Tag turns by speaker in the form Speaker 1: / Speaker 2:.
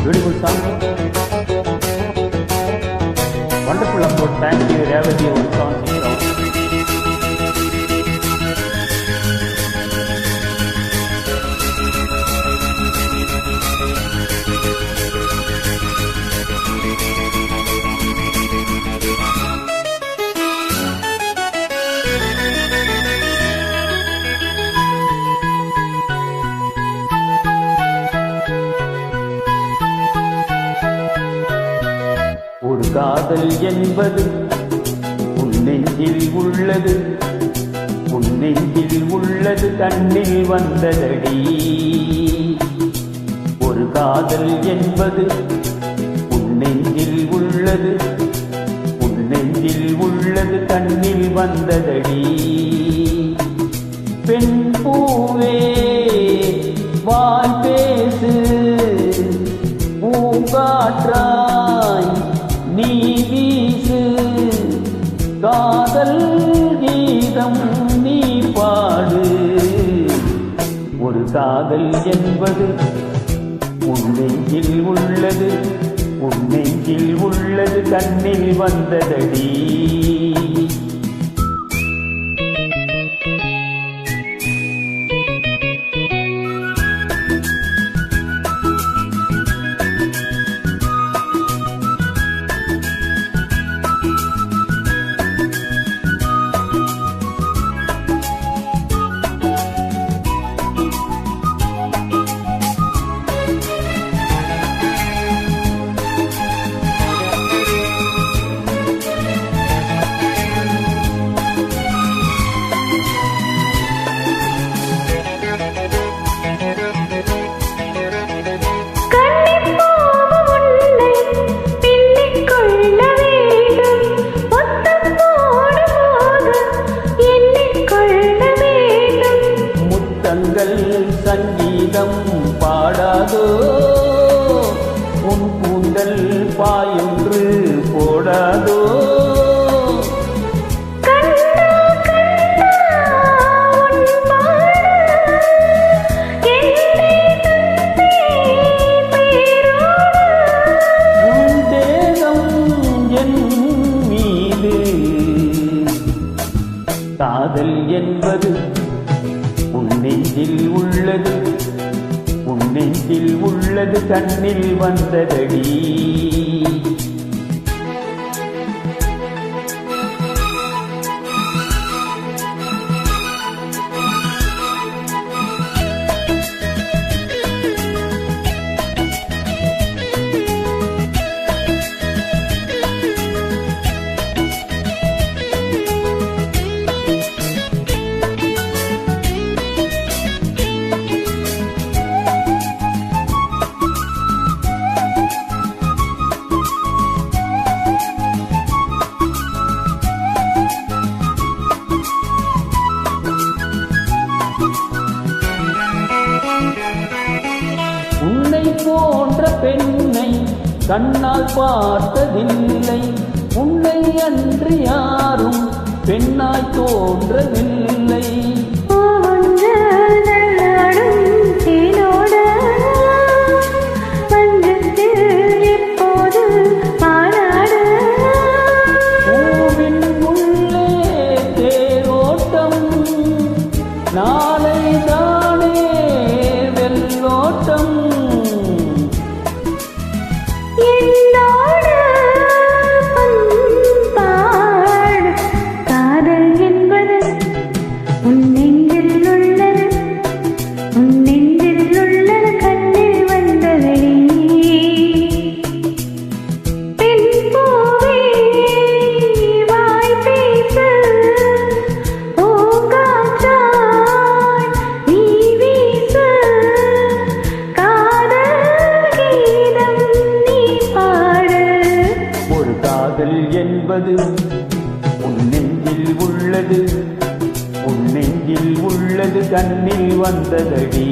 Speaker 1: Beautiful song. Wonderful approach. Thank you, Revati, one song. ஒரு காதல் என்பது உன் நெஞ்சில் உள்ளது, உன் நெஞ்சில் உள்ளது கண்ணில் வந்ததடி. ஒரு காதல் என்பது உன் நெஞ்சில் உள்ளது, உன் நெஞ்சில் உள்ளது கண்ணில் வந்ததடி. பெண் பூவே வாய் பேசு, பூங்காற்றாய் நீ வீசு, காதல் கீதம் நீ பாடு. ஒரு காதல் என்பது உன் நெஞ்சில் உள்ளது, உன் நெஞ்சில் உள்ளது கண்ணில் வந்ததடி. சங்கீதம் பாடாதோ, உன் கூந்தல் பாயொன்று போடாதோ. உன் தேகம் என் மீது. காதல் என்பது உன் நெஞ்சில் உள்ளது, உன் நெஞ்சில் உள்ளது கண்ணில் வந்ததடி. உன்னை போன்ற பெண்ணை கண்ணால் பார்த்ததில்லை, உன்னை அன்று யாரும் பெண்ணாய் தோன்றவில்லை. பூவின் உள்ளே தேரோட்டம், நாளை தானே வெள்ளோட்டம்.
Speaker 2: காதல் என்பது உன் நெஞ்சில் உள்ளது, உன் நெஞ்சில் உள்ளது கண்ணில் வந்ததடி. பெண் பூவே வாய் பேசு, பூங்காற்றாய் நீ வீசு, காதல் கீதம் நீ பாடு.
Speaker 1: ஒரு காதல் என்பது உன் நெஞ்சில் உள்ளது, உன் நெஞ்சில் உள்ளது கண்ணில் வந்ததடி.